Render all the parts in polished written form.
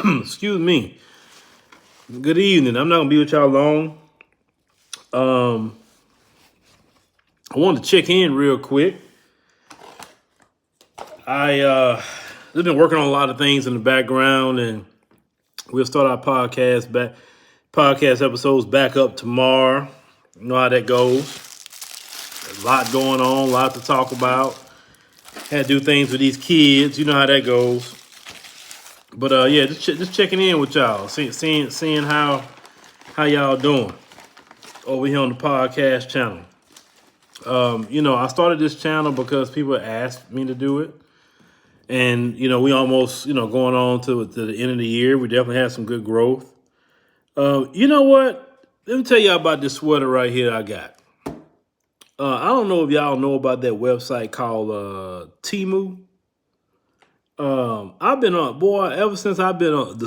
Excuse me. Good evening. I'm not gonna be with y'all long. Um, I wanted to check in real quick. I've been working on a lot of things in the background, and we'll start our podcast episodes back up tomorrow. You know how that goes. A lot going on, a lot to talk about. Had to do things with these kids. You know how that goes. But yeah, just checking in with y'all, seeing how y'all doing over here on the podcast channel. I started this channel because people asked me to do it. And, we almost, going on to the end of the year. We definitely had some good growth. You know what? Let me tell y'all about this sweater right here I got. I don't know if y'all know about that website called Temu. I've been on, ever since I've been on,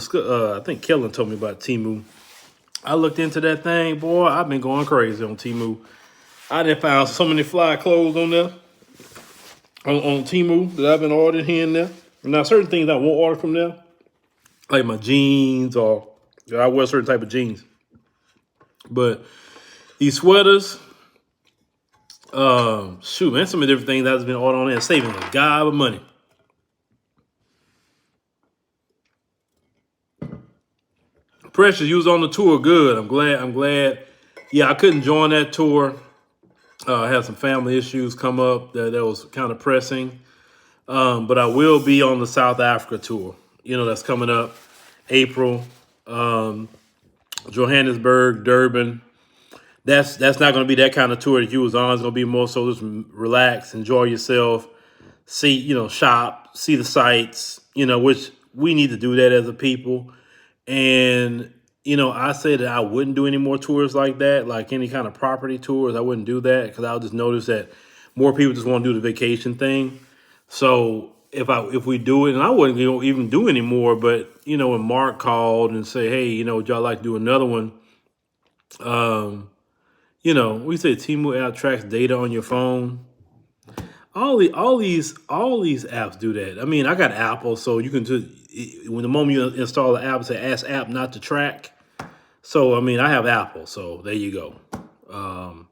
I think Kellen told me about Temu. I looked into that thing, boy. I've been going crazy on Temu. I done found so many fly clothes on there, on Temu that I've been ordering here and there. Now, certain things I won't order from there, like my jeans or I wear a certain type of jeans. But these sweaters, man, some of the different things I've been ordering on there, saving a gob of money. Precious, you was on the tour. Good. I'm glad. Yeah, I couldn't join that tour. I had some family issues come up that was kind of pressing. But I will be on the South Africa tour. That's coming up April. Johannesburg, Durban. That's not going to be that kind of tour that you was on. It's going to be more so just relax, enjoy yourself, see, shop, see the sights, which we need to do that as a people. And, I say that I wouldn't do any more tours like that, like any kind of property tours. I wouldn't do that because I'll just notice that more people just want to do the vacation thing. So if we do it, and I wouldn't even do any more, but, when Mark called and say, hey, would y'all like to do another one? We say Temu app tracks data on your phone. All these apps do that. I mean, I got Apple, so you can when the moment you install the app, say ask app not to track. So I mean, I have Apple, so there you go. Now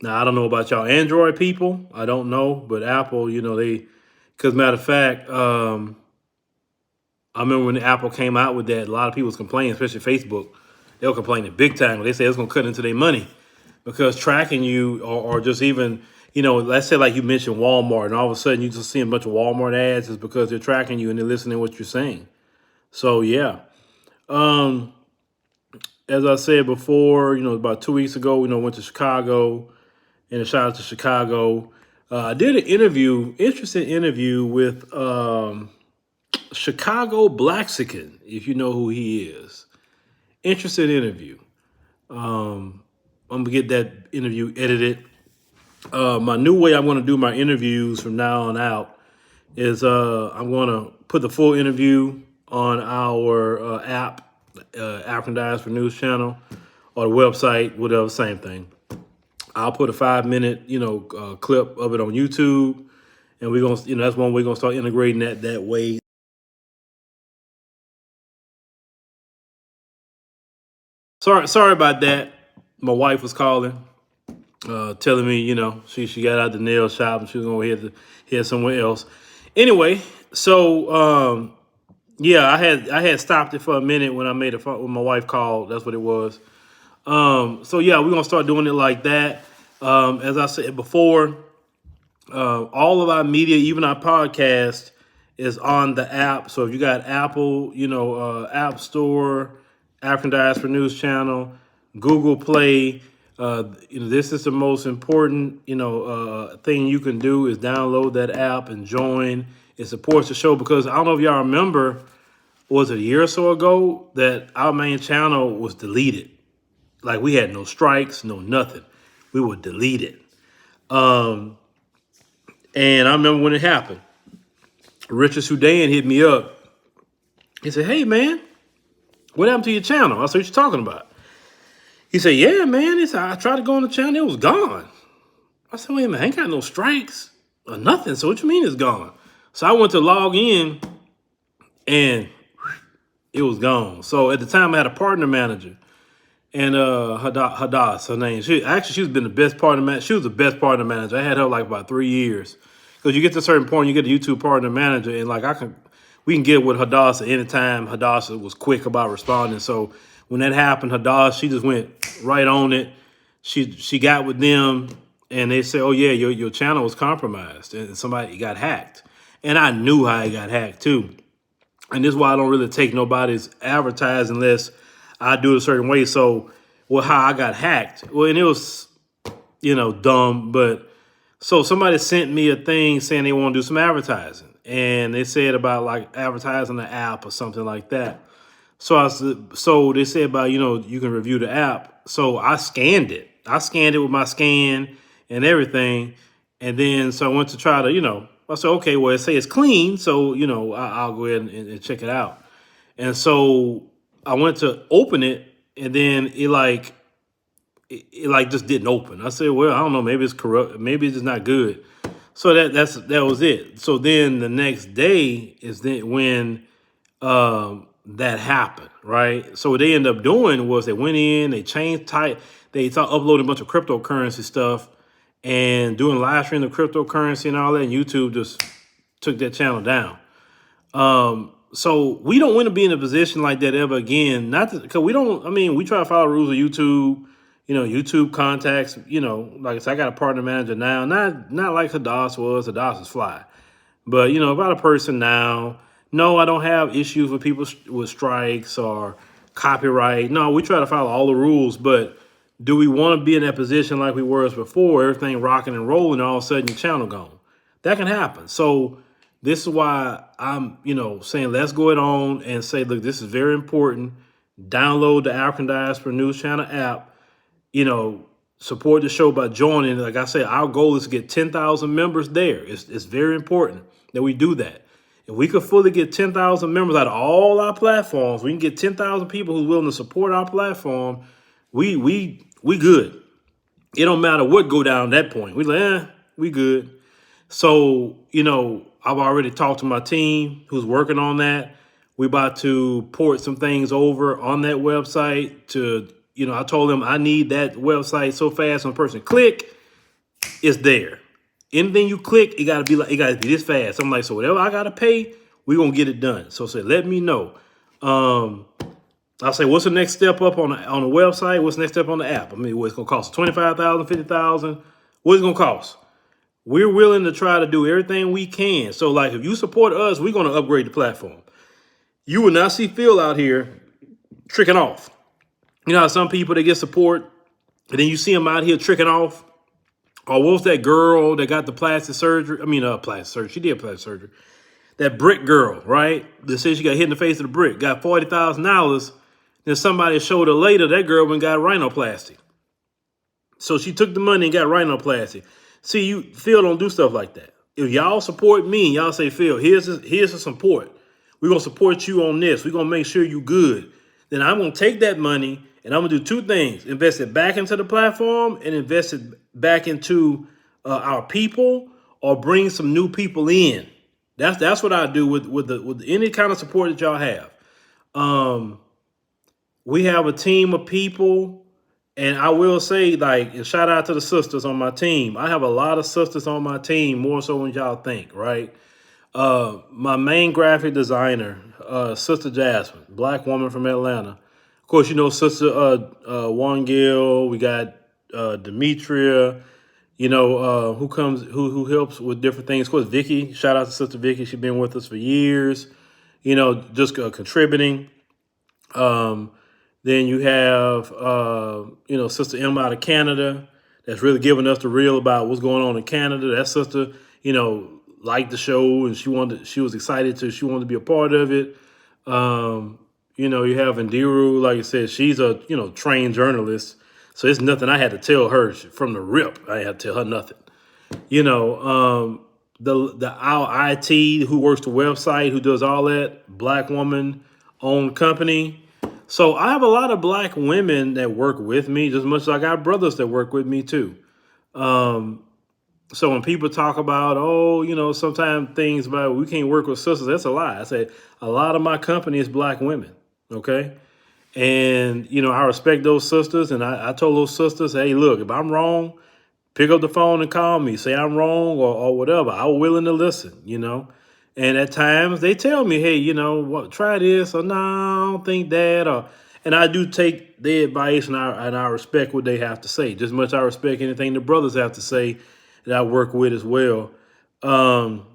I don't know about y'all Android people. I don't know, but Apple, because matter of fact, I remember when Apple came out with that, a lot of people was complaining, especially Facebook. They were complaining big time. They said it's going to cut into their money because tracking you or just even, let's say like you mentioned Walmart and all of a sudden you just see a bunch of Walmart ads is because they're tracking you and they're listening to what you're saying. So, yeah. As I said before, about 2 weeks ago, went to Chicago and a shout out to Chicago. I did an interesting interview with Chicago Blaxican, if you know who he is. Interesting interview. I'm going to get that interview edited. My new way I'm going to do my interviews from now on out is I'm going to put the full interview on our app, African Diaspora News Channel, or the website, whatever, same thing. I'll put a 5-minute, clip of it on YouTube, and we're going to, that's one way we're going to start integrating that way. Sorry about that. My wife was calling, telling me, she got out the nail shop and she was going to head somewhere else. Anyway, so yeah, I had stopped it for a minute when when my wife called. That's what it was. So yeah, we're gonna start doing it like that. As I said before, all of our media, even our podcast, is on the app. So if you got Apple, App Store, African Diaspora News Channel, Google Play, this is the most important, thing you can do is download that app and join. It supports the show because I don't know if y'all remember, was it a year or so ago that our main channel was deleted? Like we had no strikes, no nothing. We were deleted. And I remember when it happened. Richard Sudan hit me up. He said, hey, man, what happened to your channel? I said, what you talking about? He said, yeah, man. He said, I tried to go on the channel. It was gone. I said, wait a minute, I ain't got no strikes or nothing. So what you mean it's gone? So I went to log in and it was gone. So at the time, I had a partner manager, and Hadass, her name. She's been the best partner manager. She was the best partner manager. I had her like about 3 years. Because you get to a certain point, you get a YouTube partner manager, and like we can get with Hadassah anytime. Hadassah was quick about responding. So when that happened, Hadassah, she just went right on it. She got with them, and they said, "Oh yeah, your channel was compromised, and somebody got hacked." And I knew how it got hacked too. And this is why I don't really take nobody's advertising unless I do it a certain way. So, well, how I got hacked? Well, and it was, dumb, but so somebody sent me a thing saying they want to do some advertising, and they said about like advertising the app or something like that. So they said about you can review the app. So I scanned it. I scanned it with my scan and everything, and then so I went to try to I said, okay, well, it say it's clean, so I'll go ahead and check it out. And so I went to open it, and then it just didn't open. I said, well, I don't know, maybe it's corrupt, maybe it's just not good. So that was it. So then the next day is then when that happened, right? So what they ended up doing was they went in, they changed type, they started uploading a bunch of cryptocurrency stuff and doing live stream of cryptocurrency and all that. And YouTube just took that channel down. So we don't want to be in a position like that ever again. Not because we don't. I mean, we try to follow the rules of YouTube. YouTube contacts. Like I said, I got a partner manager now. Not like Hadass was. Hadass is fly. But about a person now. No, I don't have issues with people with strikes or copyright. No, we try to follow all the rules. But do we want to be in that position like we were before? Everything rocking and rolling, and all of a sudden your channel gone. That can happen. So this is why I'm, saying let's go it on and say, look, this is very important. Download the African Diaspora News Channel app. Support the show by joining. Like I said, our goal is to get 10,000 members there. It's very important that we do that. If we could fully get 10,000 members out of all our platforms, we can get 10,000 people who's willing to support our platform. We good. It don't matter what go down that point. We good. So, I've already talked to my team who's working on that. We about to port some things over on that website to, I told them I need that website so fast when a person click, it's there. Anything you click, it gotta be this fast. I'm like, so whatever I gotta pay, we're gonna get it done. So say, let me know. I'll say, what's the next step up on the website? What's the next step on the app? I mean, what's it gonna cost? $25,000, $50,000? What's it gonna cost? We're willing to try to do everything we can. So like, if you support us, we're gonna upgrade the platform. You will not see Phil out here tricking off. How some people, they get support, and then you see them out here tricking off. Or what was that girl that got the plastic surgery? Plastic surgery. She did plastic surgery. That brick girl, right? That said she got hit in the face with a brick, got $40,000. Then somebody showed her later that girl went and got rhinoplasty. So she took the money and got rhinoplasty. See, Phil don't do stuff like that. If y'all support me, y'all say, Phil, here's the support. We're going to support you on this. We're going to make sure you good. Then I'm going to take that money and I'm going to do two things. Invest it back into the platform and invest it back into our people or bring some new people in. That's what I do with any kind of support that y'all have. We have a team of people. And I will say, and shout out to the sisters on my team. I have a lot of sisters on my team, more so than y'all think, right? My main graphic designer, Sister Jasmine, Black woman from Atlanta. Of course, Sister Wangil. We got Demetria, who helps with different things. Of course, Vicky. Shout out to Sister Vicky. She's been with us for years, just contributing. Then you have, Sister Emma out of Canada that's really giving us the real about what's going on in Canada. That sister, liked the show and she wanted to be a part of it. You have Indiru, like I said, she's a, trained journalist. So it's nothing I had to tell her from the rip. I had to tell her nothing. Our IT who works the website, who does all that, Black woman owned company. So I have a lot of Black women that work with me, just as much as I got brothers that work with me too. So when people talk about, sometimes things about we can't work with sisters, that's a lie. I say a lot of my company is Black women. Okay. And, I respect those sisters. And I told those sisters, hey, look, if I'm wrong, pick up the phone and call me. Say I'm wrong or whatever. I'm willing to listen. And at times they tell me, hey, what, try this or no, I don't think that. And I do take their advice and I respect what they have to say. Just as much I respect anything the brothers have to say that I work with as well. Um,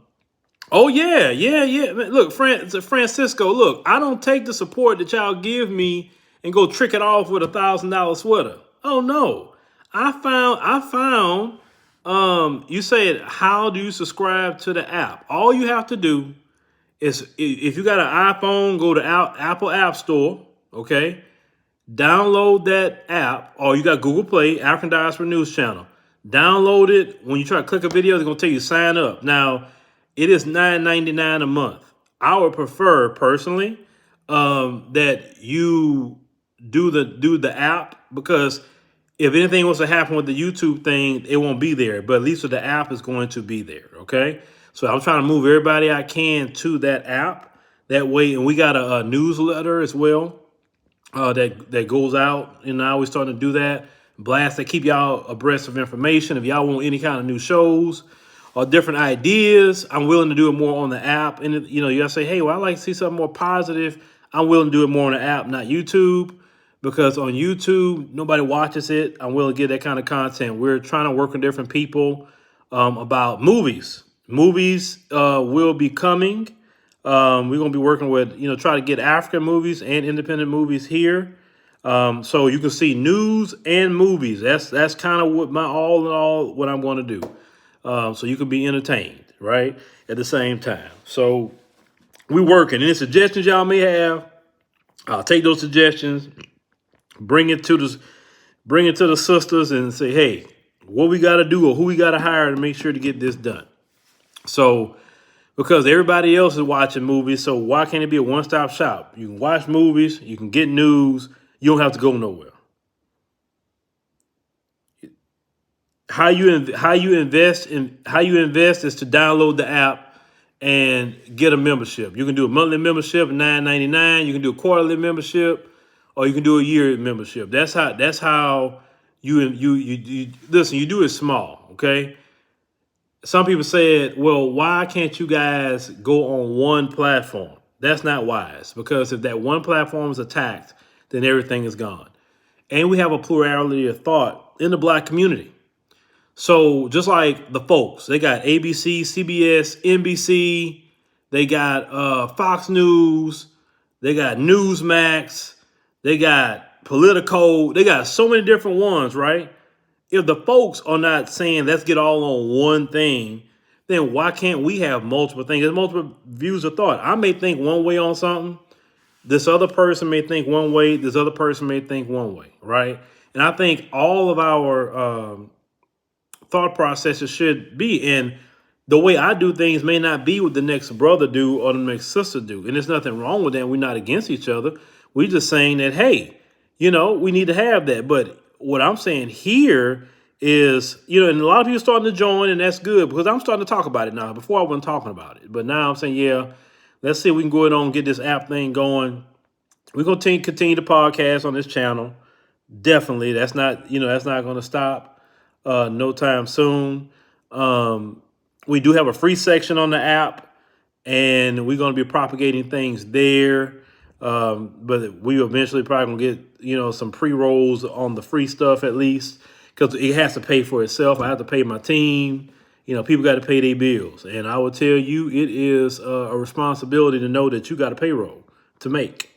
Oh yeah. Man, look, Francisco. Look, I don't take the support that y'all give me and go trick it off with $1,000 sweater. Oh no, I found. You said, how do you subscribe to the app? All you have to do is, if you got an iPhone, go to Apple App Store. Okay, download that app, or you got Google Play, African Diaspora News Channel. Download it. When you try to click a video, they're gonna tell you sign up. Now, it is $9.99 a month. I would prefer personally that you do the app, because if anything was to happen with the YouTube thing, it won't be there. But at least with the app, is going to be there. Okay, so I'm trying to move everybody I can to that app. That way, and we got a newsletter as well that goes out, and I always starting to do that. Blast that keep y'all abreast of information. If y'all want any kind of new shows or different ideas, I'm willing to do it more on the app. And you gotta say, hey, well, I like to see something more positive. I'm willing to do it more on the app, not YouTube, because on YouTube nobody watches it. I'm willing to get that kind of content. We're trying to work with different people about movies. Movies will be coming. We're gonna be working with, try to get African movies and independent movies here. So you can see news and movies. That's kind of what my all in all what I'm going to do. So you can be entertained, right, at the same time. So we working. Any suggestions y'all may have, I'll take those suggestions, bring it to the sisters, and say, hey, what we got to do or who we got to hire to make sure to get this done. So, because everybody else is watching movies, so why can't it be a one-stop shop? You can watch movies, you can get news, you don't have to go nowhere. How you invest is to download the app and get a membership. You can do a monthly membership, $9.99. You can do a quarterly membership, or you can do a year membership. That's how you listen. You do it small, okay? Some people said, well, why can't you guys go on one platform? That's not wise, because if that one platform is attacked, then everything is gone. And we have a plurality of thought in the Black community. So just like the folks, they got ABC, CBS, NBC, they got Fox News, they got Newsmax, they got Politico, they got so many different ones, right? If the folks are not saying let's get all on one thing, then why can't we have multiple things? There's multiple views of thought. I may think one way on something. This other person may think one way. This other person may think one way, right? And I think all of our thought processes should be. And the way I do things may not be what the next brother do or the next sister do. And there's nothing wrong with that. We're not against each other. We're just saying that, hey, we need to have that. But what I'm saying here is, and a lot of people are starting to join, and that's good, because I'm starting to talk about it now. Before I wasn't talking about it. But now I'm saying, yeah, let's see if we can go ahead and get this app thing going. We're going to continue the podcast on this channel. Definitely. That's not going to stop no time soon. We do have a free section on the app, and we're going to be propagating things there. But we eventually probably going to get, some pre-rolls on the free stuff, at least, because it has to pay for itself. I have to pay my team. People got to pay their bills. And I will tell you, it is a responsibility to know that you got a payroll to make.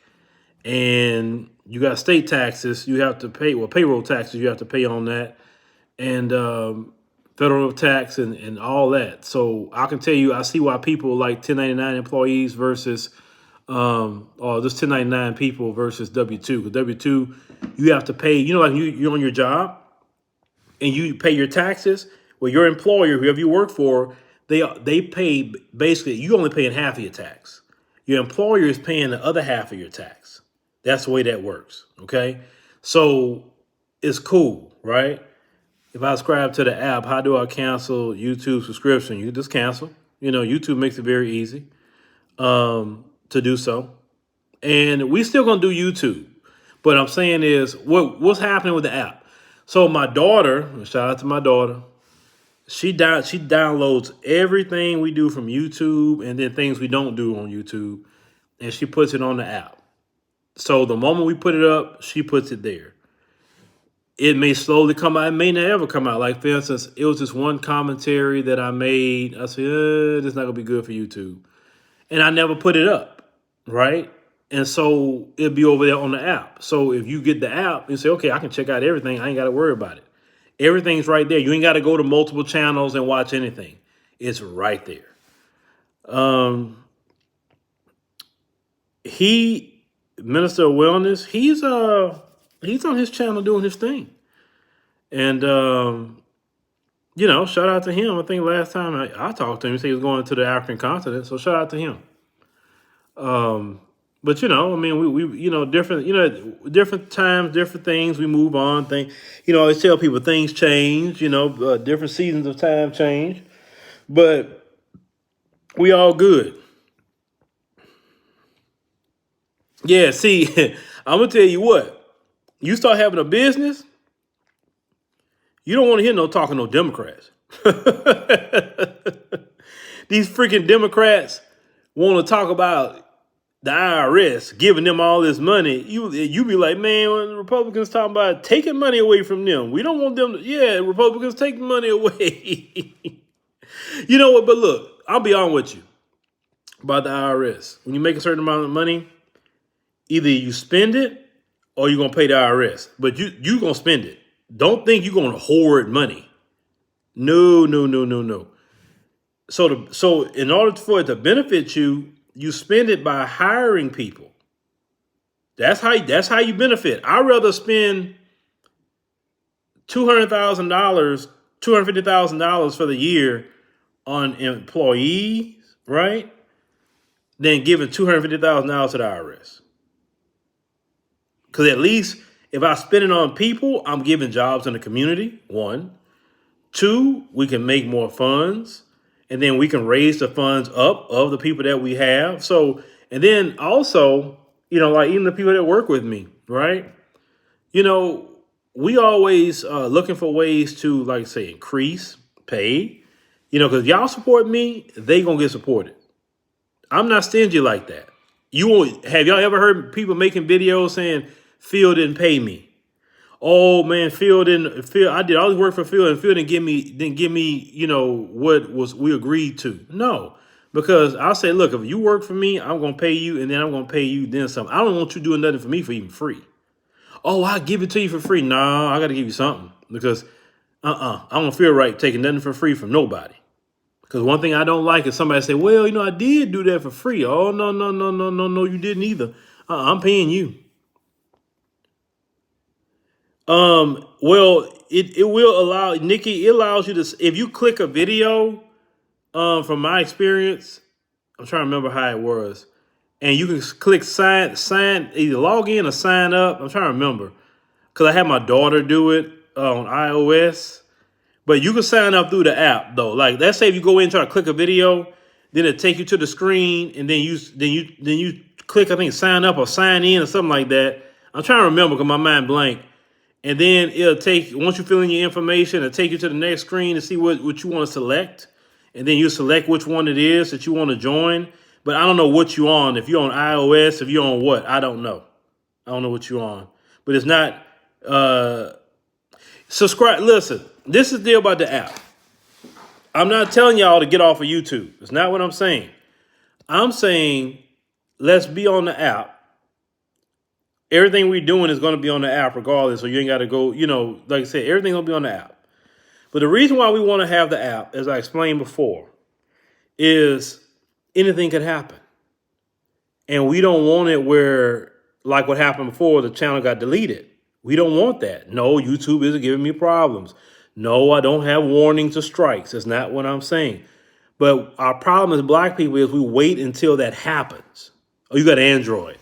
And you got state taxes you have to pay, payroll taxes you have to pay on that, and federal tax and all that. So I can tell you, I see why people like 1099 employees versus or just 1099 people versus W-2. Because W-2, you have to pay, like you're on your job and you pay your taxes. Well, your employer, whoever you work for, they pay, basically, you only paying half of your tax. Your employer is paying the other half of your tax. That's the way that works, okay? So it's cool, right? If I subscribe to the app, how do I cancel YouTube subscription? You can just cancel. YouTube makes it very easy to do so. And we still gonna do YouTube. But I'm saying is what's happening with the app. So my daughter, shout out to my daughter, she downloads everything we do from YouTube and then things we don't do on YouTube, and she puts it on the app. So the moment we put it up, she puts it there. It may slowly come out. It may not ever come out. Like, for instance, it was this one commentary that I made. I said, this is not going to be good for YouTube. And I never put it up, right? And so it'll be over there on the app. So if you get the app, you say, okay, I can check out everything. I ain't got to worry about it. Everything's right there. You ain't got to go to multiple channels and watch anything. It's right there. Minister of Wellness, he's on his channel doing his thing. And, shout out to him. I think last time I talked to him, he said he was going to the African continent. So shout out to him. But, we different times, different things, we move on. I always tell people things change, different seasons of time change. But we all good. Yeah, see, I'm going to tell you what. You start having a business, you don't want to hear no talking no Democrats. These freaking Democrats want to talk about the IRS giving them all this money. You be like, man, when the Republicans talking about taking money away from them, we don't want them to, Republicans take money away. You know what? But look, I'll be on with you about the IRS. When you make a certain amount of money, either you spend it or you're going to pay the IRS. But you going to spend it. Don't think you're going to hoard money. No. So in order for it to benefit you, you spend it by hiring people. That's how you benefit. I'd rather spend $200,000, $250,000 for the year on employees, right? Than giving $250,000 to the IRS. Because at least if I spend it on people, I'm giving jobs in the community, 1. 2, we can make more funds. And then we can raise the funds up of the people that we have. So, and then also, like even the people that work with me, right? We always looking for ways to, like say, increase pay. Because y'all support me, they gonna get supported. I'm not stingy like that. Have y'all ever heard people making videos saying, Phil didn't pay me? Oh man, Phil, I did all this work for Phil and Phil didn't give me, what we agreed to. No, because I'll say, look, if you work for me, I'm going to pay you and then I'm going to pay you then something. I don't want you doing nothing for me for even free. Oh, I'll give it to you for free. No, I got to give you something because I don't feel right taking nothing for free from nobody. Because one thing I don't like is somebody say, well, I did do that for free. Oh, no, you didn't either. I'm paying you. Well, it will allow, Nikki, it allows you to, if you click a video, from my experience, I'm trying to remember how it was, and you can click sign, either log in or sign up. I'm trying to remember because I had my daughter do it on iOS, but you can sign up through the app though. Like, let's say if you go in and try to click a video, then it take you to the screen and then you click, I think, sign up or sign in or something like that. I'm trying to remember because my mind blank. And then it'll take, once you fill in your information, it'll take you to the next screen to see what you want to select. And then you select which one it is that you want to join. But I don't know what you're on. If you're on iOS, if you're on what, I don't know. I don't know what you're on. But it's not, subscribe. Listen, this is the deal about the app. I'm not telling y'all to get off of YouTube. It's not what I'm saying. I'm saying let's be on the app. Everything we're doing is going to be on the app regardless, so you ain't got to go, like I said, everything will be on the app. But the reason why we want to have the app, as I explained before, is anything could happen. And we don't want it where, like what happened before, the channel got deleted. We don't want that. No, YouTube isn't giving me problems. No, I don't have warnings or strikes. That's not what I'm saying. But our problem as black people is we wait until that happens. Oh, you got Android.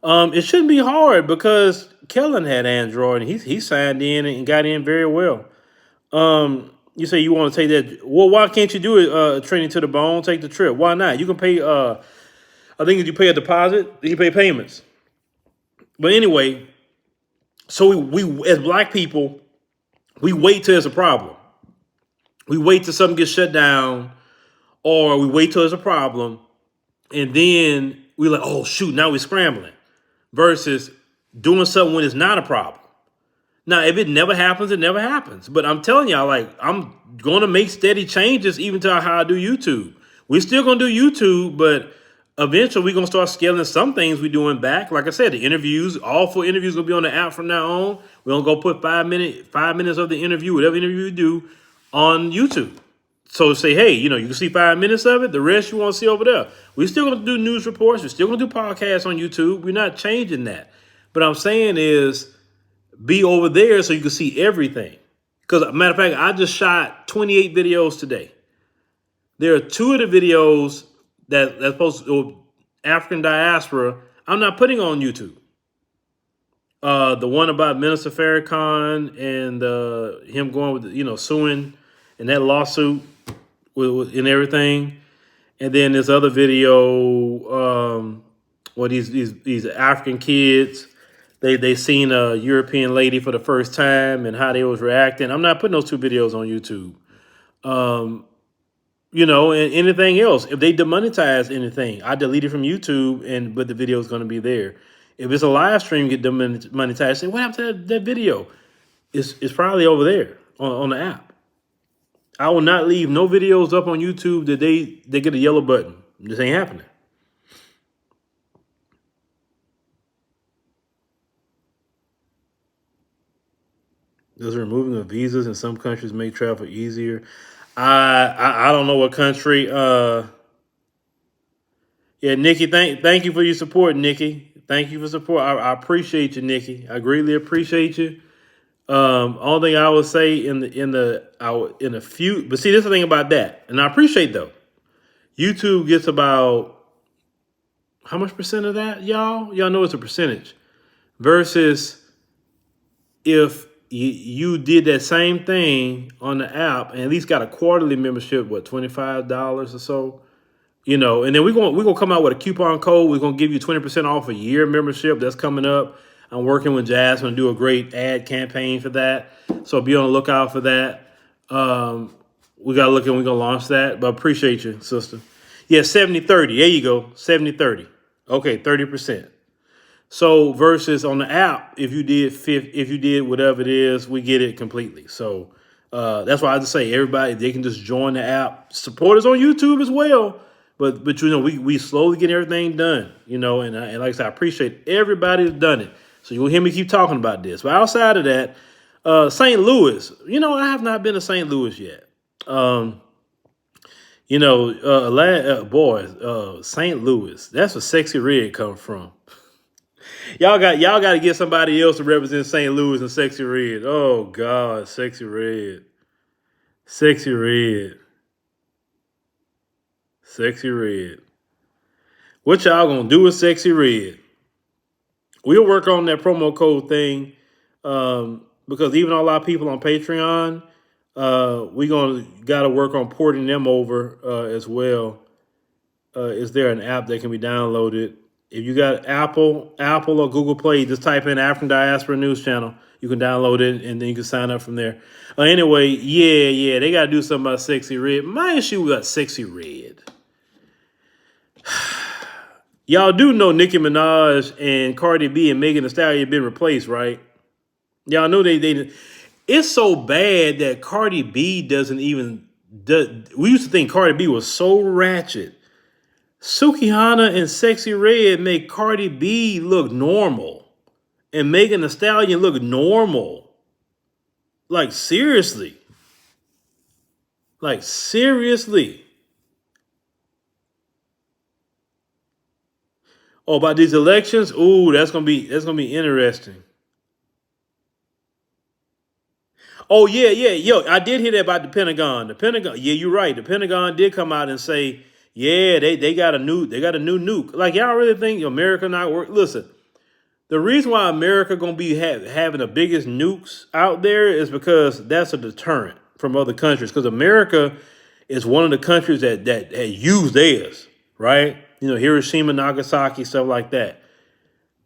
It shouldn't be hard because Kellen had Android and he signed in and got in very well. You say you want to take that. Well, why can't you do it? Training to the bone, take the trip. Why not? You can pay. I think if you pay a deposit, you pay payments. But anyway, so we as black people, we wait till there's a problem. We wait till something gets shut down, or we wait till there's a problem, and then we're like, oh shoot, now we're scrambling. Versus doing something when it's not a problem. Now, if it never happens, it never happens. But I'm telling y'all, like, I'm going to make steady changes even to how I do YouTube. We're still going to do YouTube, but eventually we're going to start scaling some things we're doing back. Like I said, the interviews, all 4 interviews going to be on the app from now on. We're going to go put 5 minutes of the interview, whatever interview we do, on YouTube. So say, hey, you can see 5 minutes of it. The rest you want to see over there. We're still going to do news reports. We're still going to do podcasts on YouTube. We're not changing that. But I'm saying is be over there so you can see everything. Because, matter of fact, I just shot 28 videos today. There are 2 of the videos that's supposed to African diaspora I'm not putting on YouTube. The one about Minister Farrakhan and him going with, suing and that lawsuit and everything. And then this other video where these African kids, they seen a European lady for the first time and how they was reacting. I'm not putting those 2 videos on YouTube. And anything else. If they demonetize anything, I delete it from YouTube, but the video is going to be there. If it's a live stream, get demonetized. Say, what happened to that video? It's probably over there on the app. I will not leave no videos up on YouTube that they get a yellow button. This ain't happening. Does removing of visas in some countries make travel easier? I don't know what country. Yeah, Nikki, thank you for your support, Nikki. Thank you for support. I appreciate you, Nikki. I greatly appreciate you. Only thing I would say in a few, but see, this is the thing about that, and I appreciate though. YouTube gets about how much percent of that, y'all? Y'all know it's a percentage. Versus if you did that same thing on the app and at least got a quarterly membership, what, $25 or so, and then we're gonna come out with a coupon code. We're gonna give you 20% off a year membership. That's coming up. I'm working with Jasmine to do a great ad campaign for that. So be on the lookout for that. We got to look and we're going to launch that. But appreciate you, sister. Yeah, 70-30. There you go. 70-30. Okay, 30%. So versus on the app, if you did whatever it is, we get it completely. So that's why I just say everybody, they can just join the app. Support us on YouTube as well. But we slowly get everything done, and like I said, I appreciate everybody who's done it. So you'll hear me keep talking about this. But outside of that, St. Louis, I have not been to St. Louis yet. St. Louis, that's where Sexy Red come from. Y'all got to get somebody else to represent St. Louis and Sexy Red. Oh God, Sexy Red. Sexy Red. Sexy Red. What y'all gonna do with Sexy Red? We'll work on that promo code thing because even a lot of people on Patreon, we got to work on porting them over as well. Is there an app that can be downloaded? If you got Apple or Google Play, just type in African Diaspora News Channel. You can download it and then you can sign up from there. Anyway, yeah, they got to do something about Sexy Red. My issue with Sexy Red. Y'all do know Nicki Minaj and Cardi B and Megan Thee Stallion have been replaced, right? Y'all know they. It's so bad that Cardi B doesn't even. We used to think Cardi B was so ratchet. Sukihana and Sexy Red make Cardi B look normal, and Megan Thee Stallion look normal. Like seriously. Like seriously. Oh, about these elections? Ooh, that's gonna be interesting. Oh yeah. Yo, I did hear that about the Pentagon. The Pentagon, yeah, you're right. The Pentagon did come out and say, yeah, they got a new nuke. Like y'all really think America not work? Listen, the reason why America gonna be having the biggest nukes out there is because that's a deterrent from other countries. Because America is one of the countries that used theirs, right? Hiroshima, Nagasaki, stuff like that.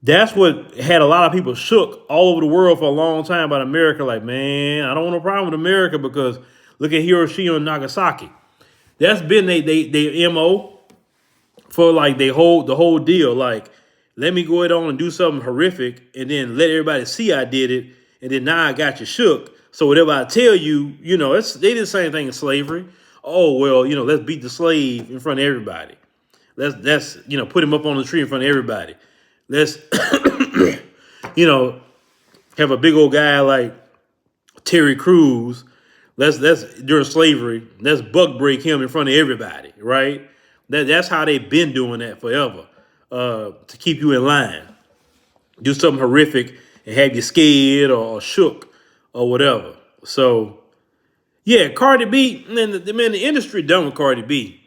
That's what had a lot of people shook all over the world for a long time about America. Like, man, I don't want no problem with America because look at Hiroshima and Nagasaki. That's been they MO for like the whole deal. Like, let me go ahead on and do something horrific and then let everybody see I did it, and then now I got you shook. So whatever I tell you, they did the same thing in slavery. Oh well, let's beat the slave in front of everybody. Let's put him up on the tree in front of everybody. Let's have a big old guy like Terry Crews. Let's during slavery, let's buck break him in front of everybody, right? That's how they've been doing that forever, to keep you in line. Do something horrific and have you scared or shook or whatever. So yeah, Cardi B, man, the industry done with Cardi B.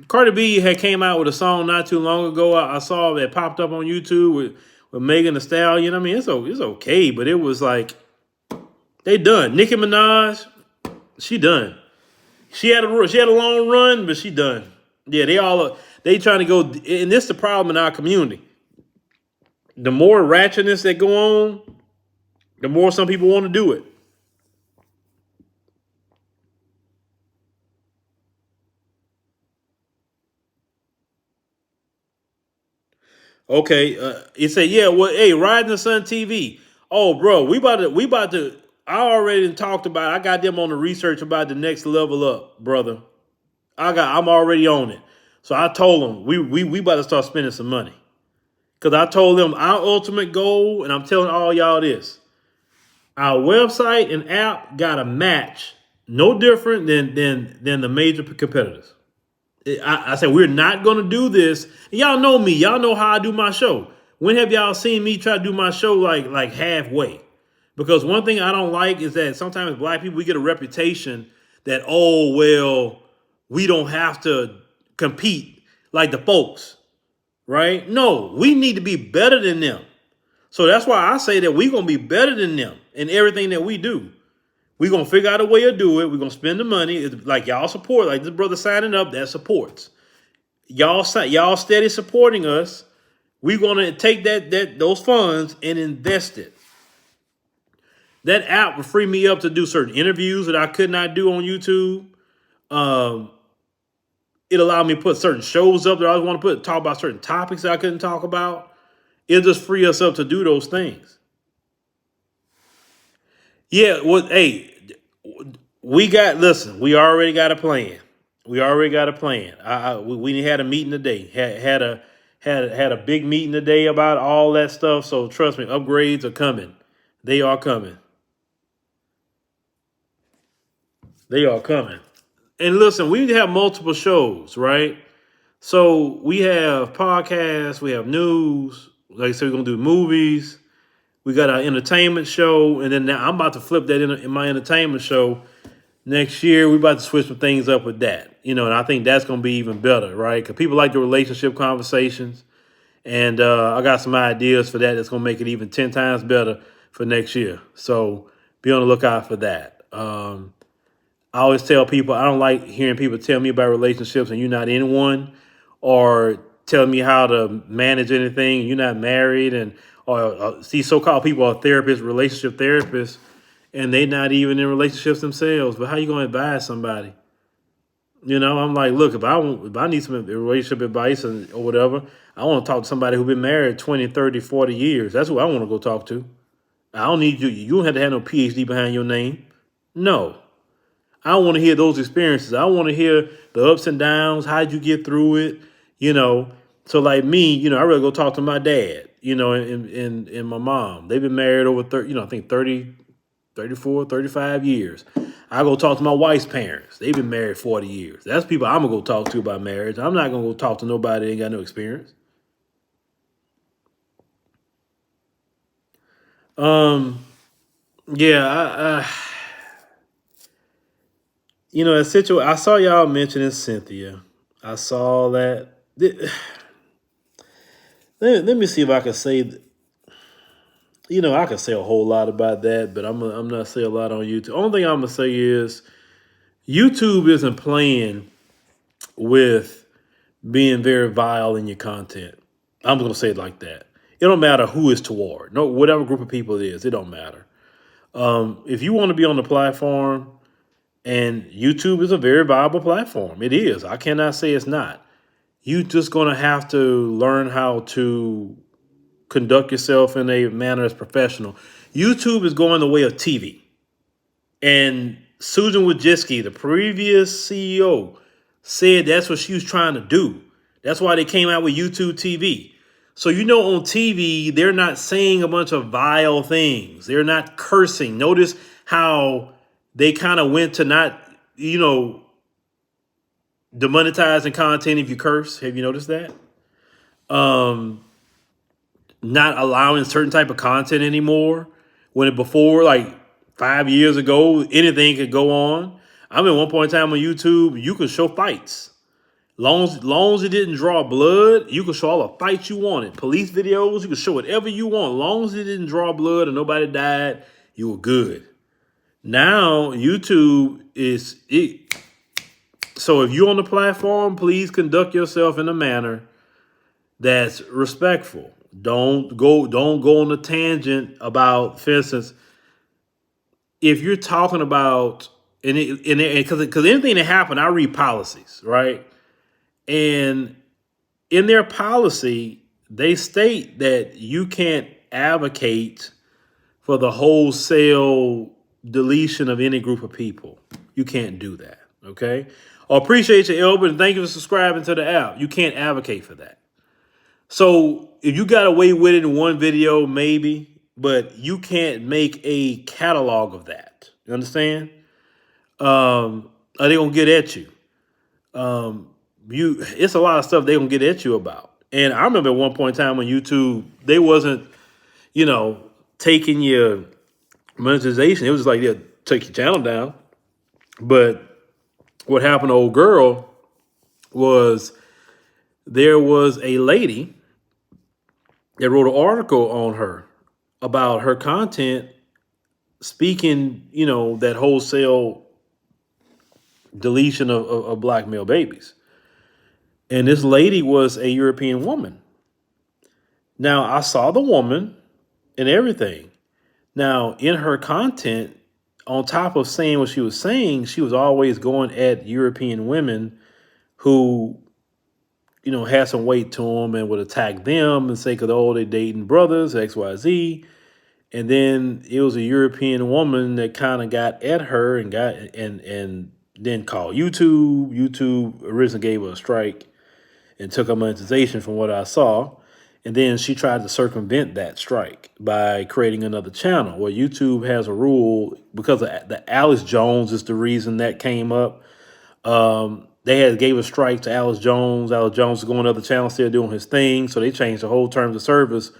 Cardi B had came out with a song not too long ago. I saw that popped up on YouTube with Megan Thee Stallion. I mean, it's okay, but it was like they done. Nicki Minaj, she done. She had a long run, but she done. Yeah, they trying to go, and this is the problem in our community. The more ratchetness that go on, the more some people want to do it. Okay, it said, yeah, well, hey, Riding the Sun TV. Oh, bro, we about to. I already talked about. I got them on the research about the next level up, brother. I'm already on it. So I told them we about to start spending some money, because I told them our ultimate goal, and I'm telling all y'all this: our website and app got to match, no different than the major competitors. I said, we're not going to do this. Y'all know me. Y'all know how I do my show. When have y'all seen me try to do my show like halfway? Because one thing I don't like is that sometimes black people, we get a reputation that, oh, well, we don't have to compete like the folks, right? No, we need to be better than them. So that's why I say that we're going to be better than them in everything that we do. We're going to figure out a way to do it. We're going to spend the money. It's like y'all support, like this brother signing up, that supports. Y'all steady supporting us. We're going to take those funds and invest it. That app will free me up to do certain interviews that I could not do on YouTube. It allowed me to put certain shows up that I want to talk about certain topics that I couldn't talk about. It'll just free us up to do those things. Yeah, well, hey, we already got a plan. We already got a plan. We had a meeting today. Had a big meeting today about all that stuff. So trust me, upgrades are coming. They are coming. They are coming. And listen, we have multiple shows, right? So we have podcasts, we have news. Like I said, we're gonna do movies. We got our entertainment show, and then now I'm about to flip that in my entertainment show next year. We're about to switch some things up with that, and I think that's gonna be even better, right? Because people like the relationship conversations, and I got some ideas for that that's gonna make it even 10 times better for next year. So be on the lookout for that. I always tell people I don't like hearing people tell me about relationships and you're not in one, or tell me how to manage anything and you're not married, and or see so-called people are therapists, relationship therapists, and they not even in relationships themselves. But how you going to advise somebody? I'm like, look, if I need some relationship advice or whatever, I want to talk to somebody who's been married 20, 30, 40 years. That's who I want to go talk to. I don't need you. You don't have to have no PhD behind your name. No. I want to hear those experiences. I want to hear the ups and downs. How'd you get through it? So like me, I really go talk to my dad, and my mom. They've been married over 30, I think 30, 34, 35 years. I go talk to my wife's parents. They've been married 40 years. That's people I'm going to go talk to about marriage. I'm not going to go talk to nobody that ain't got no experience. Yeah, I saw y'all mentioning Cynthia. I saw that. Let me see if I can say. I can say a whole lot about that, but I'm not say a lot on YouTube. Only thing I'm gonna say is YouTube isn't playing with being very vile in your content. I'm gonna say it like that. It don't matter who it's toward. No, whatever group of people it is, it don't matter. If you want to be on the platform, and YouTube is a very viable platform, it is. I cannot say it's not. You just gonna have to learn how to conduct yourself in a manner that's professional. YouTube is going the way of TV. And Susan Wojcicki, the previous CEO, said that's what she was trying to do. That's why they came out with YouTube TV. So, on TV, they're not saying a bunch of vile things. They're not cursing. Notice how they kind of went to not, demonetizing content if you curse. Have you noticed that? Not allowing certain type of content anymore. When before, like 5 years ago, anything could go on. I mean, one point in time on YouTube, you could show fights. Long as it didn't draw blood, you could show all the fights you wanted. Police videos, you could show whatever you want. Long as it didn't draw blood and nobody died, you were good. Now, YouTube is it. So if you're on the platform, please conduct yourself in a manner that's respectful. Don't go on a tangent about, for instance, if you're talking about, because anything that happened, I read policies, right? And in their policy, they state that you can't advocate for the wholesale deletion of any group of people. You can't do that, okay? I appreciate you, Elbert, and thank you for subscribing to the app. You can't advocate for that. So if you got away with it in one video, maybe, but you can't make a catalog of that. You understand? Are they gonna get at you? It's a lot of stuff they're gonna get at you about. And I remember at one point in time on YouTube, they wasn't, taking your monetization. It was just like, yeah, take your channel down. But what happened to old girl was there was a lady that wrote an article on her about her content speaking, that wholesale deletion of black male babies. And this lady was a European woman. Now, I saw the woman and everything. Now, in her content, on top of saying what she was saying, she was always going at European women who, had some weight to them and would attack them and say, because, they dating brothers, XYZ. And then it was a European woman that kind of got at her and then called YouTube. YouTube originally gave her a strike and took her monetization from what I saw. And then she tried to circumvent that strike by creating another channel. Well, YouTube has a rule because of the Alex Jones is the reason that came up. They gave a strike to Alex Jones. Alex Jones is going to other channels, still doing his thing. So they changed the whole terms of service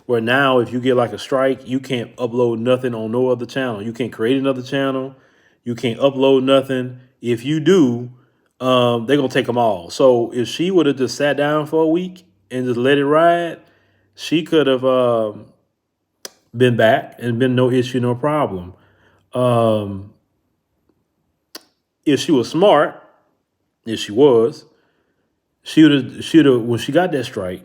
where now if you get like a strike, you can't upload nothing on no other channel. You can't create another channel. You can't upload nothing. If you do, they're going to take them all. So if she would have just sat down for a week and just let it ride, she could have been back and been no issue, no problem. If she was smart, if she was, she would have when she got that strike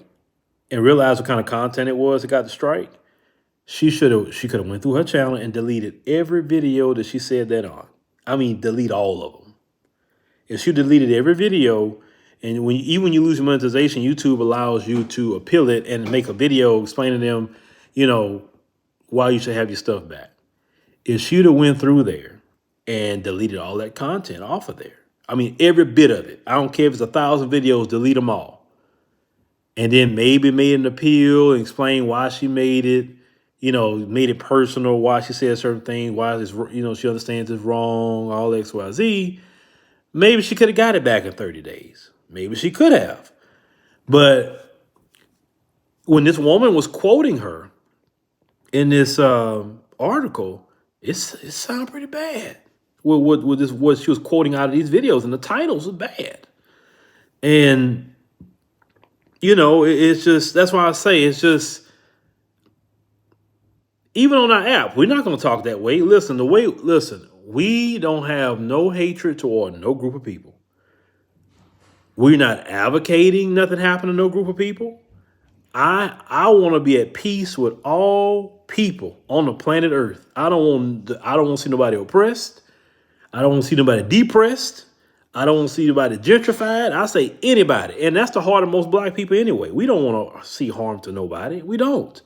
and realized what kind of content it was that got the strike, she could have went through her channel and deleted every video that she said that on. I mean, delete all of them. If she deleted every video, and even when you lose your monetization, YouTube allows you to appeal it and make a video explaining to them, why you should have your stuff back. If she'd have went through there and deleted all that content off of there, I mean, every bit of it. I don't care if it's 1,000 videos, delete them all. And then maybe made an appeal and explain why she made it, made it personal, why she said certain things, why this, she understands it's wrong, all X, Y, Z. Maybe she could have got it back in 30 days. Maybe she could have. But when this woman was quoting her in this article, it sounded pretty bad. What she was quoting out of these videos, and the titles was bad. And, it's just, that's why I say it's just, even on our app, we're not going to talk that way. Listen, we don't have no hatred toward no group of people. We're not advocating nothing happen to no group of people. I want to be at peace with all people on the planet Earth. I don't want to see nobody oppressed. I don't want to see nobody depressed. I don't want to see anybody gentrified. I say anybody. And that's the heart of most black people anyway. We don't want to see harm to nobody. We don't.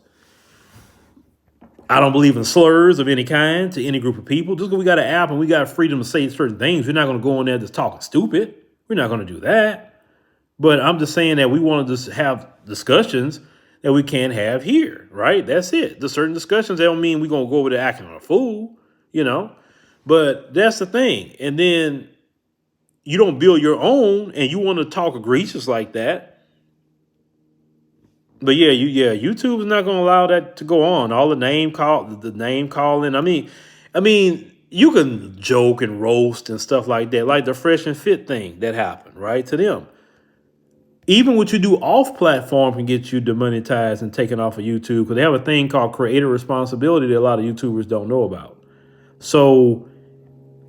I don't believe in slurs of any kind to any group of people. Just because we got an app and we got freedom to say certain things, we're not going to go in there just talking stupid. We're not going to do that. But I'm just saying that we want to just have discussions that we can't have here, right? That's it. The certain discussions, that don't mean we're going to go over there acting like a fool, you know? But that's the thing. And then you don't build your own and you want to talk egregious like that. But YouTube is not going to allow that to go on. All the name calling. I mean, you can joke and roast and stuff like that, like the Fresh and Fit thing that happened, right? To them. Even what you do off platform can get you demonetized and taken off of YouTube because they have a thing called creator responsibility that a lot of YouTubers don't know about. So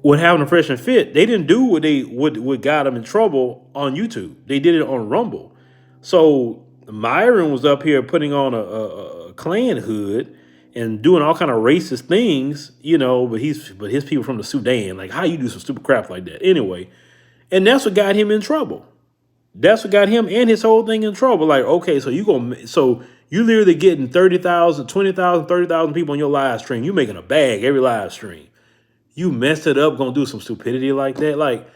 what happened to Fresh and Fit, they didn't do what got them in trouble on YouTube. They did it on Rumble. So Myron was up here putting on a Klan hood and doing all kind of racist things, you know, but his people from the Sudan, like how you do some stupid crap like that. Anyway, and that's what got him in trouble. That's what got him and his whole thing in trouble. Like, okay, so you literally getting 30,000, 20,000, 30,000 people on your live stream. You making a bag every live stream. You messed it up, gonna do some stupidity like that. Like,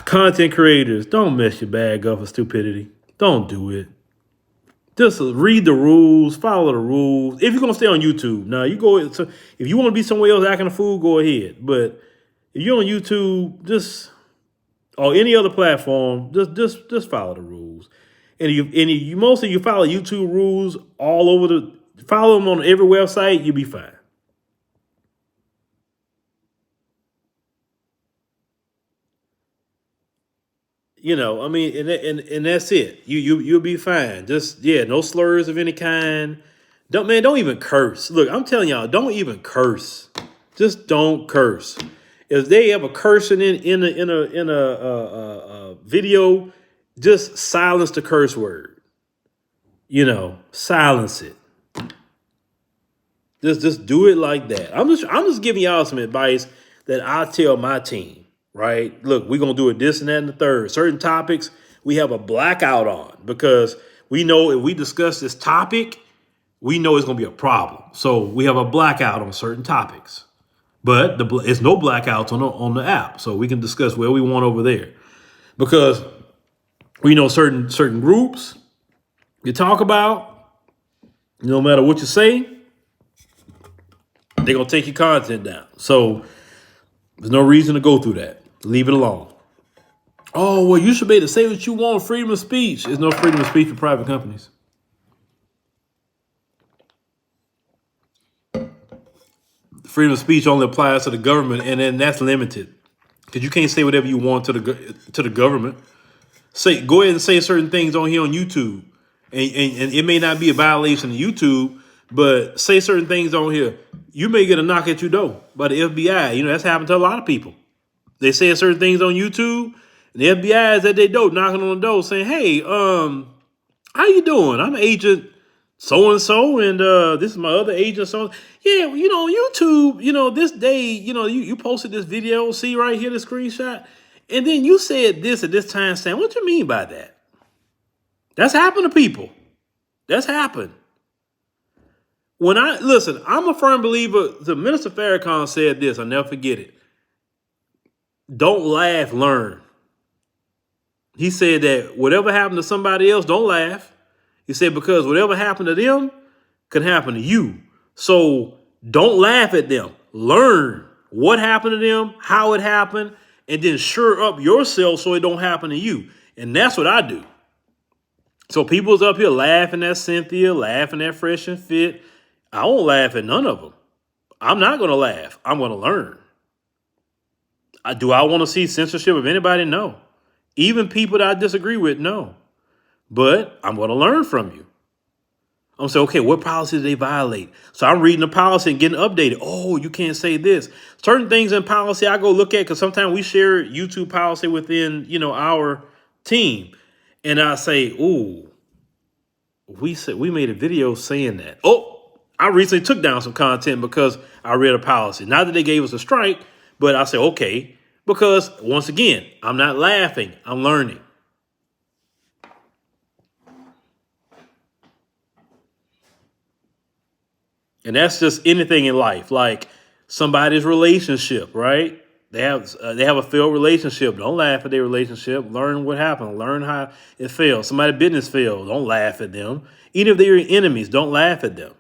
content creators, don't mess your bag up for stupidity. Don't do it. Just read the rules, follow the rules. If you're gonna stay on YouTube, now you go. So if you want to be somewhere else acting a fool, go ahead. But if you're on YouTube, or any other platform, just follow the rules. And you mostly you follow YouTube rules all over follow them on every website, you'll be fine. You know, I mean, and that's it. You'll be fine. Just no slurs of any kind. Don't even curse. Look, I'm telling y'all, don't even curse. Just don't curse. If they ever cursing in a video, just silence the curse word. You know, silence it. Just do it like that. I'm just giving y'all some advice that I tell my team. Right? Look, we're gonna do it this and that and the third. Certain topics we have a blackout on because we know if we discuss this topic, we know it's gonna be a problem. So we have a blackout on certain topics. But it's no blackouts on the app, so we can discuss where we want over there, because we know certain groups you talk about, no matter what you say, they're gonna take your content down. So there's no reason to go through that. Leave it alone. Oh well, you should be able to say what you want. Freedom of speech. There's no freedom of speech for private companies. Freedom of speech only applies to the government, and then that's limited because you can't say whatever you want to the government. Go ahead and say certain things on here on YouTube, and it may not be a violation of YouTube, but say certain things on here. You may get a knock at your door by the FBI. You know, that's happened to a lot of people. They say certain things on YouTube, and the FBI is at their door, knocking on the door, saying, "Hey, how you doing? I'm Agent so and so, and this is my other agent. So yeah, you know, YouTube, you know, this day, you know, you posted this video. See right here, the screenshot, and then you said this at this time. Saying, what you mean by that? That's happened to people. That's happened. Listen, I'm a firm believer. The Minister Farrakhan said this. I'll never forget it. Don't laugh, learn. He said that whatever happened to somebody else, don't laugh. He said, because whatever happened to them could happen to you. So don't laugh at them. Learn what happened to them, how it happened, and then sure up yourself so it don't happen to you. And that's what I do. So people's up here laughing at Cynthia, laughing at Fresh and Fit. I won't laugh at none of them. I'm not going to laugh. I'm going to learn. Do I want to see censorship of anybody? No. Even people that I disagree with? No. But I'm going to learn from you. I'm going to say, okay, what policy did they violate? So I'm reading the policy and getting updated. Oh, you can't say this. Certain things in policy I go look at because sometimes we share YouTube policy within, you know, our team. And I say, ooh, we made a video saying that. Oh, I recently took down some content because I read a policy. Not that they gave us a strike, but I said, okay, because once again, I'm not laughing, I'm learning. And that's just anything in life, like somebody's relationship, right? They have a failed relationship. Don't laugh at their relationship. Learn what happened. Learn how it failed. Somebody's business failed. Don't laugh at them. Even if they're your enemies, don't laugh at them.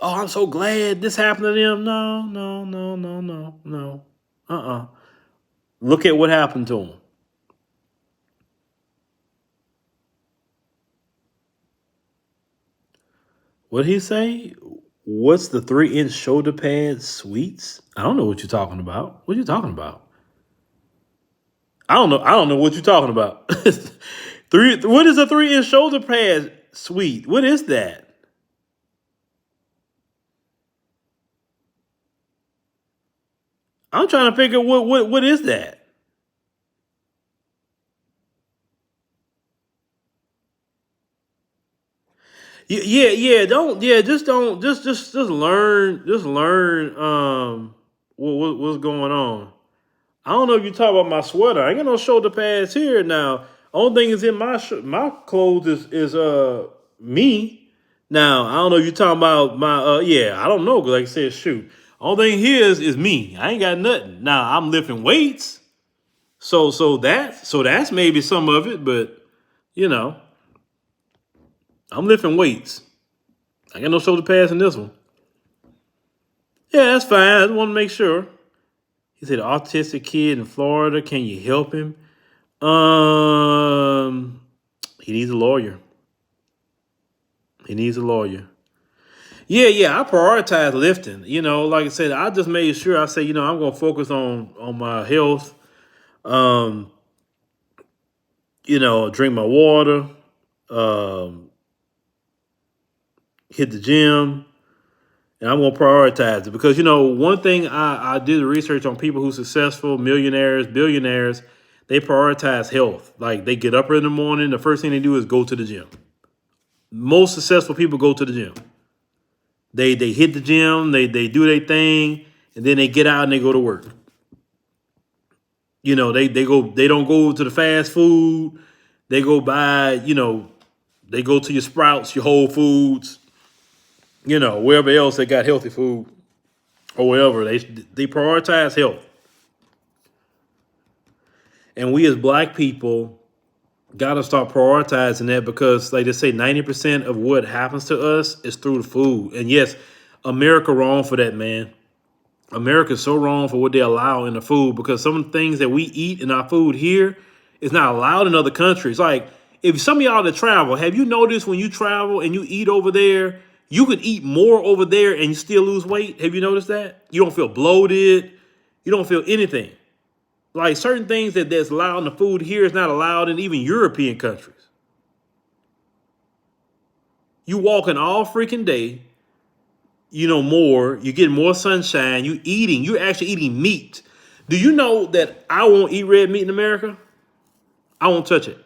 Oh, I'm so glad this happened to them. No, no, no, no, no, no. Look at what happened to them. What did he say? What's the 3-inch shoulder pad suites? I don't know what you're talking about. What are you talking about? I don't know. I don't know what you're talking about. What is a 3-inch shoulder pad suite? What is that? I'm trying to figure what is that? Yeah. Don't just learn what's going on. I don't know if you talk about my sweater. I ain't got no shoulder pads here now. Only thing is in my clothes is me. Now I don't know if you talking about my yeah. I don't know, 'cause like I said, shoot. Only thing here is me. I ain't got nothing. Now I'm lifting weights. So that's maybe some of it, but you know, I'm lifting weights. I got no shoulder pads in this one. Yeah, that's fine. I just want to make sure. He said, autistic kid in Florida. Can you help him? He needs a lawyer. He needs a lawyer. Yeah. I prioritize lifting. Like I said, I just made sure. I said, I'm gonna focus on my health. Um, drink my water. Um, hit the gym. And I'm going to prioritize it because, one thing I did research on people who are successful, millionaires, billionaires, they prioritize health. Like they get up in the morning, the first thing they do is go to the gym. Most successful people go to the gym. They hit the gym, they do their thing, and then they get out and they go to work. They don't go to the fast food. They go buy, they go to your Sprouts, your Whole Foods, wherever else they got healthy food or wherever. They prioritize health. And we as black people got to start prioritizing that because, like they say, 90% of what happens to us is through the food. And yes, America wrong for that, man. America is so wrong for what they allow in the food because some of the things that we eat in our food here is not allowed in other countries. Like, if some of y'all that travel, have you noticed when you travel and you eat over there, you could eat more over there and you still lose weight? Have you noticed that? You don't feel bloated. You don't feel anything. Like certain things that's allowed in the food here is not allowed in even European countries. You walking all freaking day, more. You get more sunshine. You're actually eating meat. Do you know that I won't eat red meat in America? I won't touch it.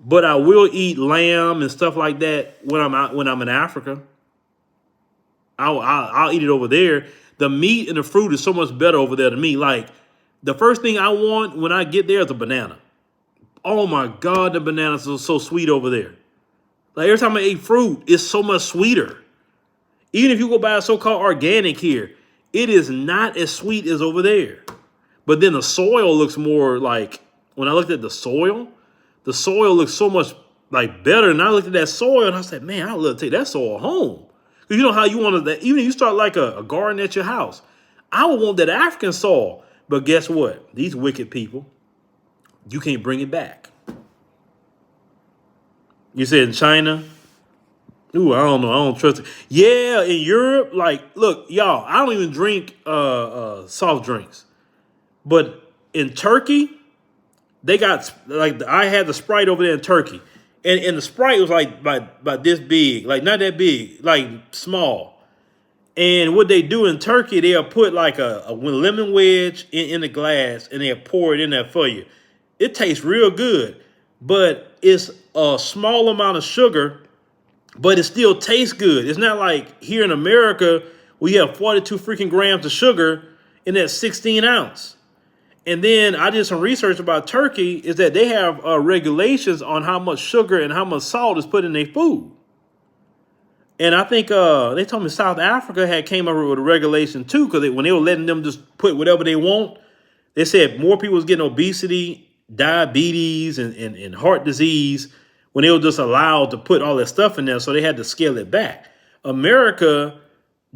But I will eat lamb and stuff like that when I'm in Africa. I'll eat it over there. The meat and the fruit is so much better over there to me. Like the first thing I want when I get there is a banana. Oh my God, the bananas are so sweet over there. Like every time I eat fruit, it's so much sweeter. Even if you go buy a so-called organic here, it is not as sweet as over there. But then the soil looks more like, when I looked at the soil looks so much like better. And I looked at that soil and I said, man, I'd love to take that soil home. Because you know how you want that, even if you start like a garden at your house, I would want that African soil. But guess what? These wicked people, you can't bring it back. You said in China? Ooh, I don't know. I don't trust it. Yeah, in Europe, like, look, y'all, I don't even drink soft drinks. But in Turkey, they got, like, I had the Sprite over there in Turkey. And the Sprite was like by this big, like not that big, like small. And what they do in Turkey, they'll put like a lemon wedge in the glass and they'll pour it in there for you. It tastes real good, but it's a small amount of sugar, but it still tastes good. It's not like here in America we have 42 freaking grams of sugar in that 16 ounce. And then I did some research about Turkey, is that they have regulations on how much sugar and how much salt is put in their food. And I think they told me South Africa had came up with a regulation too, because when they were letting them just put whatever they want, they said more people was getting obesity, diabetes, and heart disease when they were just allowed to put all that stuff in there. So they had to scale it back. America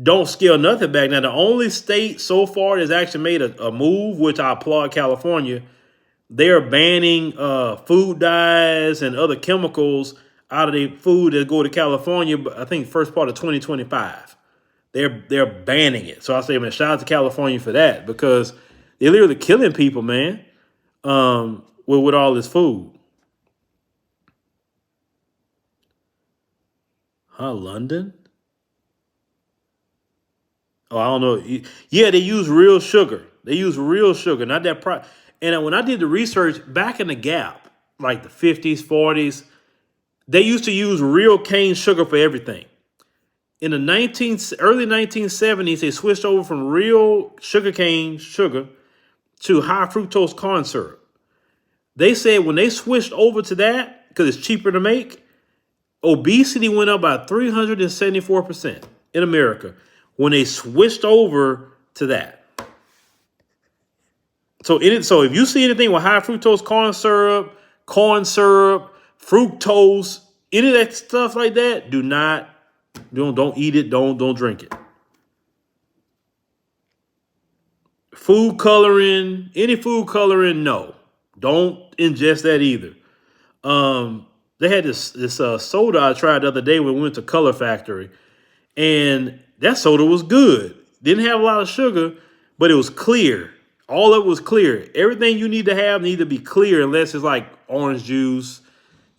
don't scale nothing back. Now, the only state so far that's actually made a move, which I applaud California, they're banning food dyes and other chemicals out of the food that go to California. But I think first part of 2025, they're banning it. So I say, man, shout out to California for that, because they're literally killing people, man, with all this food. London? Oh, I don't know. Yeah, they use real sugar. They use real sugar, not that And when I did the research back in the Gap, like the 50s, 40s, they used to use real cane sugar for everything. In the early 1970s, they switched over from real sugarcane sugar to high fructose corn syrup. They said when they switched over to that, because it's cheaper to make, obesity went up by 374% in America when they switched over to that. So if you see anything with high fructose corn syrup, fructose, any of that stuff like that, don't eat it, don't drink it. Any food coloring, no. Don't ingest that either. They had this soda I tried the other day when we went to Color Factory, and that soda was good. Didn't have a lot of sugar, but it was clear. All of it was clear. Everything you need to be clear, unless it's like orange juice,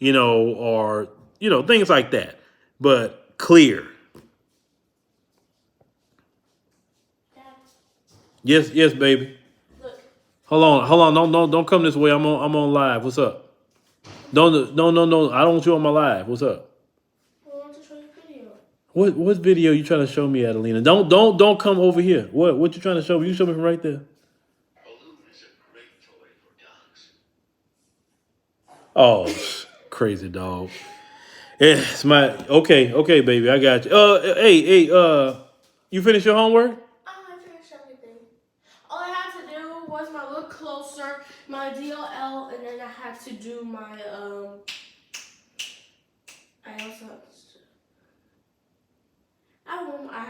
or things like that. But clear. Yes, baby. Look. Hold on. Don't come this way. I'm on live. What's up? No. I don't want you on my live. What's up? I want to show you a video. What video you trying to show me, Adelina? Don't come over here. What you trying to show me? You show me from right there. Balloon is a great toy for dogs. Oh, crazy dog. It's my okay, baby. I got you. Hey, you finished your homework? I finished everything. All I had to do was my look closer, my DLL, and then I had to do my I also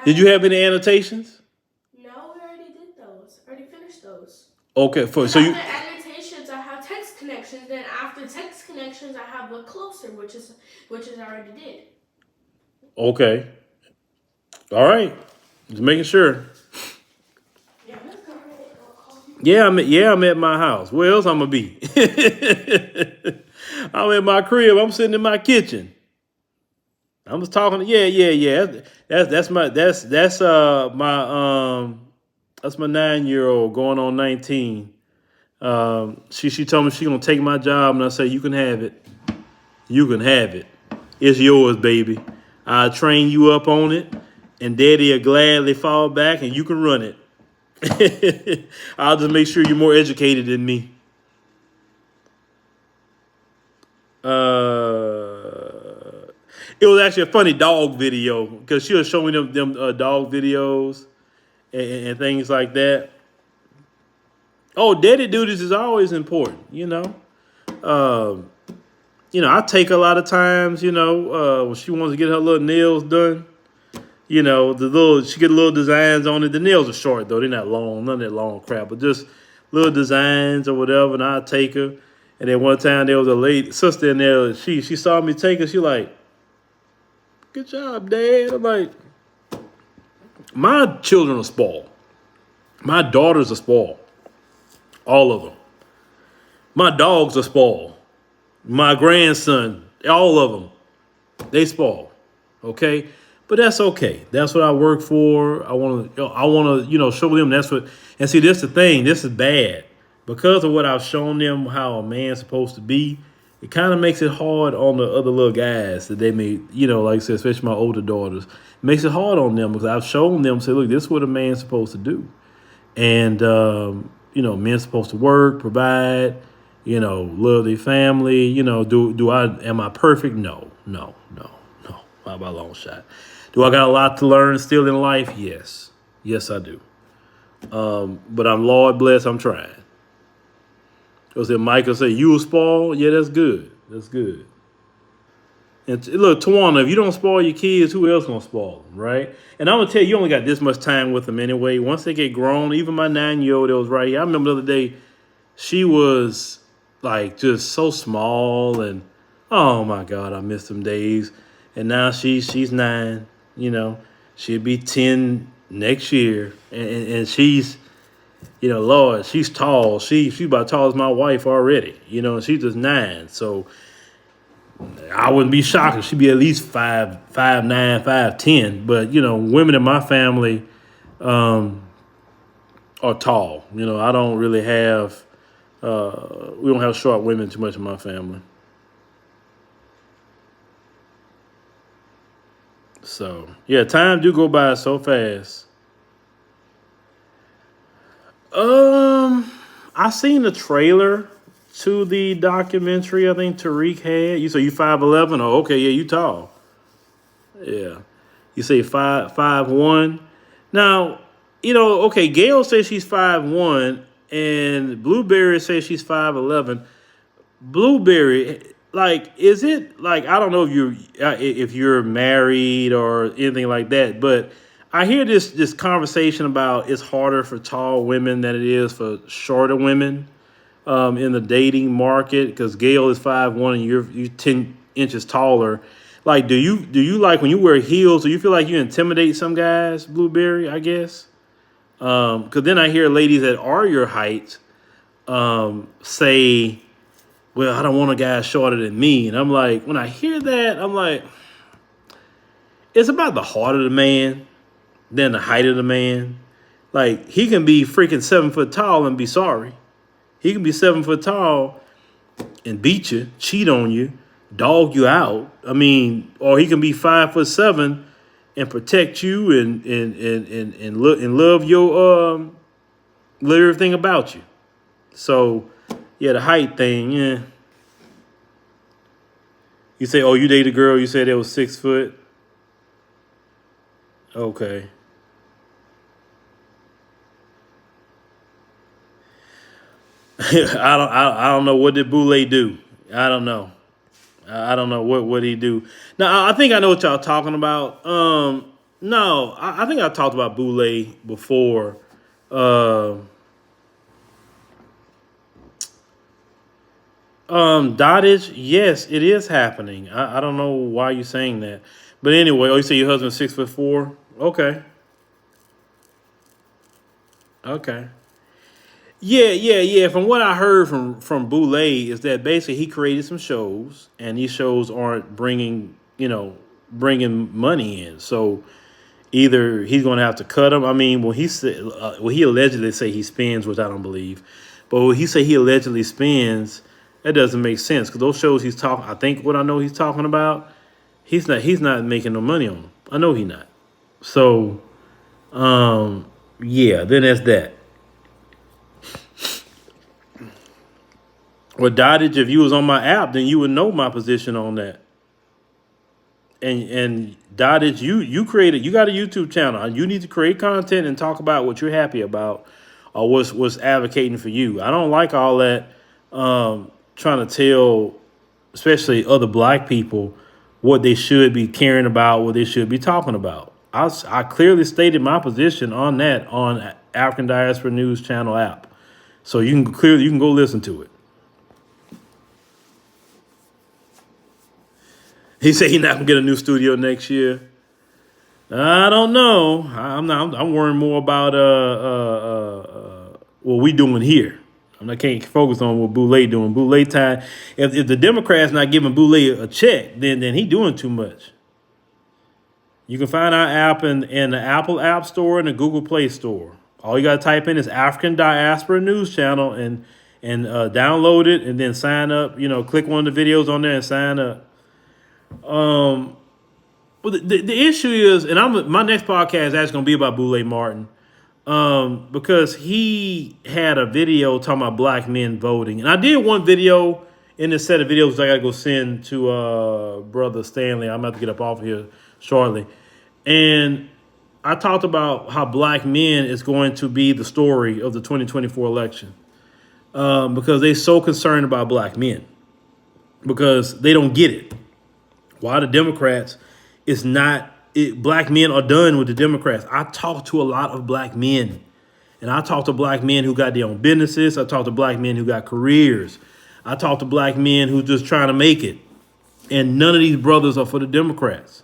Did you have any annotations? No, we already did those. I already finished those. Okay, After annotations, I have text connections. Then after text connections, I have look closer, which is I already did. Okay. All right. Just making sure. Yeah, I'm at my house. Where else I'm gonna be? I'm in my crib. I'm sitting in my kitchen. I'm just talking. Yeah. That's my 9-year-old going on 19. She told me she's gonna take my job, and I say you can have it. You can have it. It's yours, baby. I'll train you up on it, and Daddy will gladly fall back, and you can run it. I'll just make sure you're more educated than me. It was actually a funny dog video, because she was showing them dog videos and things like that. Oh, daddy duties is always important, I take a lot of times, when she wants to get her little nails done. She get little designs on it. The nails are short though; they're not long, none of that long crap, but just little designs or whatever. And I take her. And then one time there was a lady sister in there. She saw me take her. She like, "Good job, Dad." I'm like, my children are spoiled. My daughters are spoiled. All of them. My dogs are spoiled. My grandson, all of them, they spoiled. Okay. But that's okay. That's what I work for. I want to, show them that's what. And see, this is the thing. This is bad because of what I've shown them how a man's supposed to be, it kind of makes it hard on the other little guys that they may, like I said, especially my older daughters. It makes it hard on them because I've shown them, say, look, this is what a man's supposed to do. And, men's supposed to work, provide, love their family. Am I perfect? No. Not by a long shot. Do I got a lot to learn still in life? Yes. Yes, I do. But I'm Lord bless, I'm trying. Because if Michael say, you will spoil, yeah, that's good. That's good. And look, Tawana, if you don't spoil your kids, who else gonna spoil them, right? And I'm gonna tell you, you only got this much time with them anyway. Once they get grown, even my 9-year-old that was right here, I remember the other day, she was like just so small, and oh my God, I miss them days. And now she's 9, she'll be 10 next year, and she's, Lord, she's tall. She's about as tall as my wife already, and she's just 9. So I wouldn't be shocked if she'd be at least 5'9", 5'10". But, women in my family are tall. I don't really have, we don't have short women too much in my family. So, yeah, time do go by so fast. I seen the trailer to the documentary. I think Tariq had. You say you 5'11"? Oh, okay, yeah, you tall. Yeah, you say 5'1". Now, okay. Gail says she's 5'1", and Blueberry says she's 5'11". Blueberry, like, is it like, I don't know if you're married or anything like that, but I hear this conversation about it's harder for tall women than it is for shorter women in the dating market because Gail is 5'1" and you're 10 inches taller. Like, do you like when you wear heels? Do you feel like you intimidate some guys, Blueberry? I guess because then I hear ladies that are your height say, "Well, I don't want a guy shorter than me," and I'm like, when I hear that, I'm like, it's about the heart of the man than the height of the man. Like, he can be freaking 7 foot tall and be sorry. He can be 7 foot tall and beat you, cheat on you, dog you out. I mean, or he can be 5'7" and protect you and love love everything about you. So, yeah, the height thing, yeah. You say, oh, you dated a girl, you said it was 6 foot. Okay. I don't know, what did Bole do. I don't know. I don't know what he do. Now I think I know what y'all talking about. No, I think I talked about Bole before. Dotage, yes, it is happening. I don't know why you're saying that, but anyway, you say your husband's 6'4"? Okay. Okay. Yeah. From what I heard from Bole is that basically he created some shows, and these shows aren't bringing money in. So either he's going to have to cut them. I mean, when he said, he allegedly say he spends, which I don't believe, but when he say he allegedly spends, that doesn't make sense because those shows he's talking. I think what I know he's talking about, he's not making no money on them. I know he's not. So, yeah, then that's that. Well, Dottage, if you was on my app, then you would know my position on that. And Dottage, you got a YouTube channel. You need to create content and talk about what you're happy about or what's advocating for you. I don't like all that trying to tell, especially other black people, what they should be caring about, what they should be talking about. I clearly stated my position on that on African Diaspora News Channel app. So you can go listen to it. He said he's not gonna get a new studio next year. I don't know. I'm worrying more about what we doing here. I can't focus on what Bole doing. Bole time. If the Democrats not giving Bole a check, then he doing too much. You can find our app in the Apple App Store and the Google Play Store. All you gotta type in is African Diaspora News Channel, and and download it and then sign up. Click one of the videos on there and sign up. Well, the issue is, and my next podcast is actually going to be about Bole Martin, because he had a video talking about black men voting, and I did one video in this set of videos I got to go send to brother Stanley. I'm about to get up off of here shortly, and I talked about how black men is going to be the story of the 2024 election, because they're so concerned about black men because they don't get it. Why the Democrats? It's not black men are done with the Democrats. I talk to a lot of black men, and I talk to black men who got their own businesses. I talk to black men who got careers. I talk to black men who just trying to make it, and none of these brothers are for the Democrats.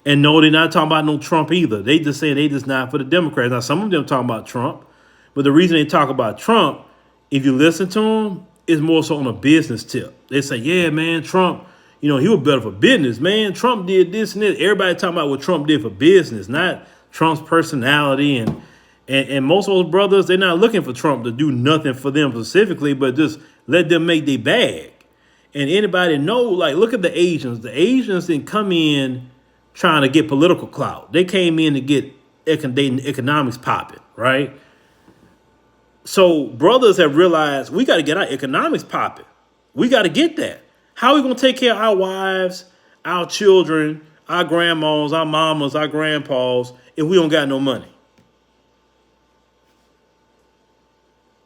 And no, they're not talking about no Trump either. They just say they just not for the Democrats. Now, some of them talking about Trump, but the reason they talk about Trump, if you listen to them, is more so on a business tip. They say, yeah, man, Trump, he was better for business, man. Trump did this and this. Everybody talking about what Trump did for business, not Trump's personality. And most of those brothers, they're not looking for Trump to do nothing for them specifically, but just let them make their bag. And anybody know, like, look at the Asians. The Asians didn't come in trying to get political clout. They came in to get economics popping, right? So brothers have realized we got to get our economics popping. We got to get that. How are we going to take care of our wives, our children, our grandmas, our mamas, our grandpas if we don't got no money?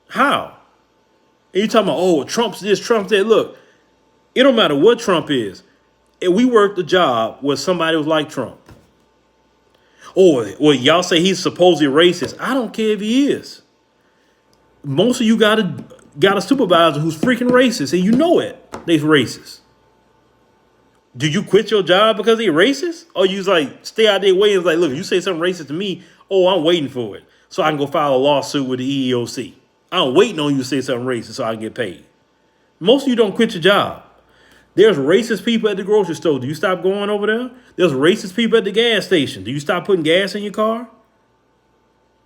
How? And you talking about, oh, Trump's this, Trump's that. Look, it don't matter what Trump is. If we worked a job where somebody was like Trump, or y'all say he's supposedly racist. I don't care if he is. Most of you got a supervisor who's freaking racist, and you know it. They're racist. Do you quit your job because they're racist? Or you like stay out their way and like, look, if you say something racist to me, I'm waiting for it so I can go file a lawsuit with the EEOC. I'm waiting on you to say something racist so I can get paid. Most of you don't quit your job. There's racist people at the grocery store. Do you stop going over there? There's racist people at the gas station. Do you stop putting gas in your car?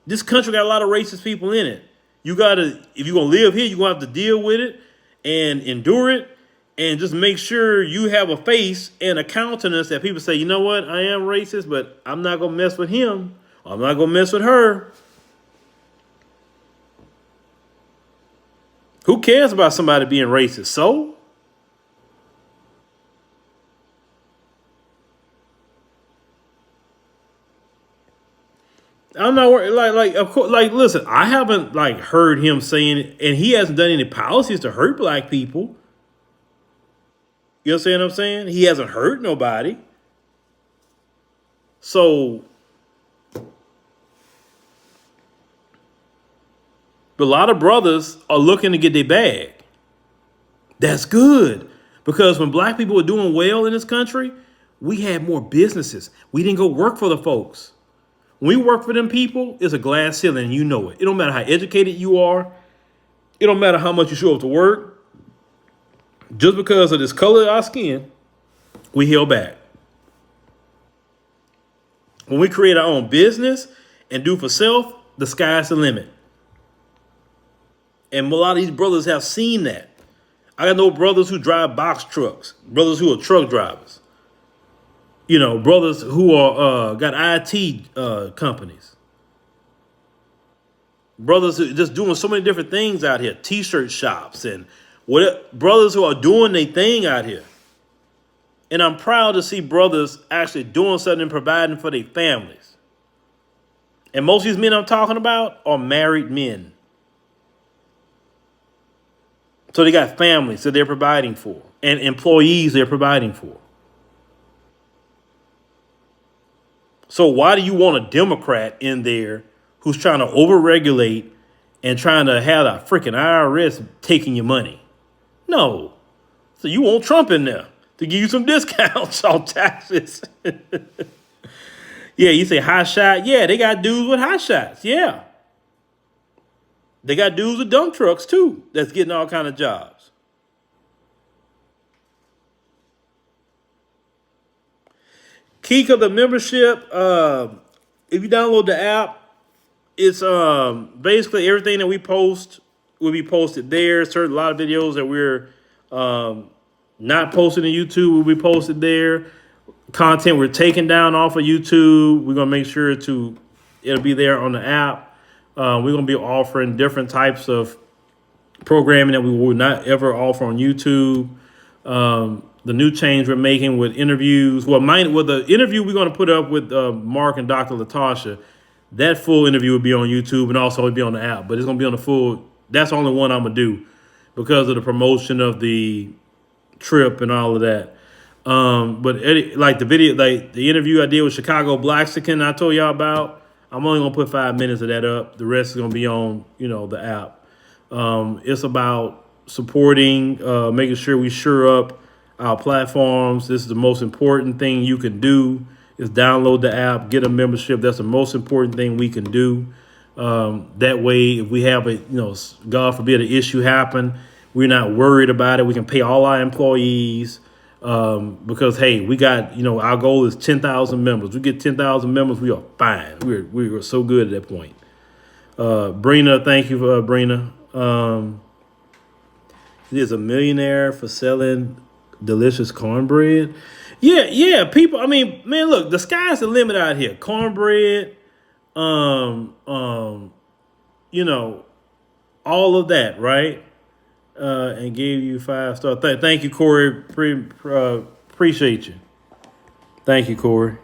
This country got a lot of racist people in it. If you're going to live here, you're going to have to deal with it and endure it and just make sure you have a face and a countenance that people say, you know what, I am racist, but I'm not going to mess with him. I'm not going to mess with her. Who cares about somebody being racist? So? I'm not worried. Of course, listen, I haven't heard him saying, and he hasn't done any policies to hurt black people. You understand what I'm saying? He hasn't hurt nobody. So, but a lot of brothers are looking to get their bag. That's good. Because when black people were doing well in this country, we had more businesses. We didn't go work for the folks. When we work for them people, it's a glass ceiling, and you know it. It don't matter how educated you are. It don't matter how much you show up to work. Just because of this color of our skin, we held back. When we create our own business and do for self, the sky's the limit. And a lot of these brothers have seen that. I got no brothers who drive box trucks, brothers who are truck drivers. Brothers who are got IT companies. Brothers who just doing so many different things out here. T-shirt shops and brothers who are doing their thing out here. And I'm proud to see brothers actually doing something and providing for their families. And most of these men I'm talking about are married men. So they got families that they're providing for and employees they're providing for. So why do you want a Democrat in there who's trying to overregulate and trying to have a freaking IRS taking your money? No. So you want Trump in there to give you some discounts on taxes. Yeah, you say hot shot. Yeah, they got dudes with hot shots. Yeah. They got dudes with dump trucks, too, that's getting all kind of jobs. Key to the membership, if you download the app, it's basically everything that we post will be posted there. A lot of videos that we're not posted on YouTube will be posted there. Content we're taking down off of YouTube, we're gonna make sure it'll be there on the app. We're gonna be offering different types of programming that we will not ever offer on YouTube. The new change we're making with interviews. The interview we're gonna put up with Mark and Dr. Latasha, that full interview will be on YouTube and also it'll be on the app. But it's gonna be on the full. That's the only one I'm gonna do because of the promotion of the trip and all of that. Like the interview I did with Chicago Blaxican I told y'all about, I'm only gonna put 5 minutes of that up. The rest is gonna be on, the app. It's about supporting, making sure we shore up our platforms. This is the most important thing you can do is download the app, get a membership. That's the most important thing we can do. That way, if we have God forbid, an issue happen, we're not worried about it. We can pay all our employees because, hey, we got, our goal is 10,000 members. We get 10,000 members, we are fine. We're so good at that point. Brina, thank you for Brina. He is a millionaire for selling delicious cornbread. Yeah. People, I mean, man, look, the sky's the limit out here. Cornbread, all of that, right? And gave you 5 stars. Thank you, Corey. Appreciate you. Thank you, Corey.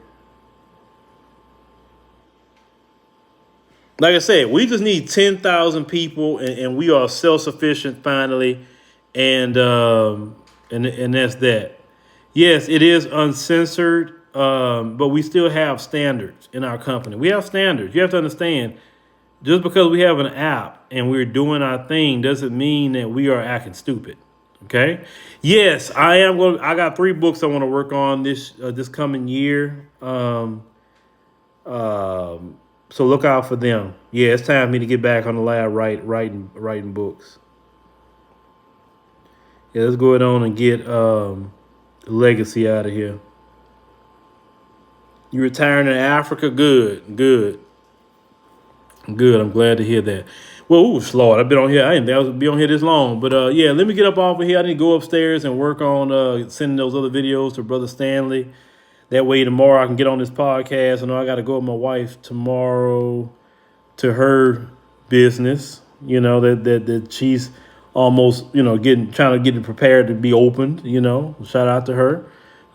Like I said, we just need 10,000 people, and we are self-sufficient finally, and that's that. Yes, it is uncensored, but we still have standards in our company. We have standards. You have to understand, just because we have an app and we're doing our thing doesn't mean that we are acting stupid. Okay? Yes, I am going. I got 3 books I want to work on this coming year. So look out for them. Yeah, it's time for me to get back on the lab writing books. Yeah, let's go ahead on and get Legacy out of here. You retiring in Africa? Good. I'm glad to hear that. Well, Lord, I've been on here. I didn't think I was be on here this long. But yeah, let me get up off of here. I need to go upstairs and work on sending those other videos to Brother Stanley. That way tomorrow I can get on this podcast. I know I got to go with my wife tomorrow to her business. That she's almost, trying to get it prepared to be opened. Shout out to her.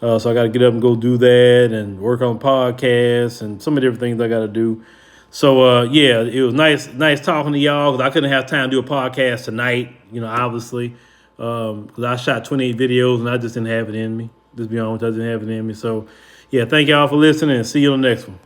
So I got to get up and go do that and work on podcasts and some of the different things I got to do. So yeah, it was nice talking to y'all because I couldn't have time to do a podcast tonight. Obviously, because I shot 28 videos and I just didn't have it in me. Just be honest, I didn't have it in me. So, yeah, thank y'all for listening and see you on the next one.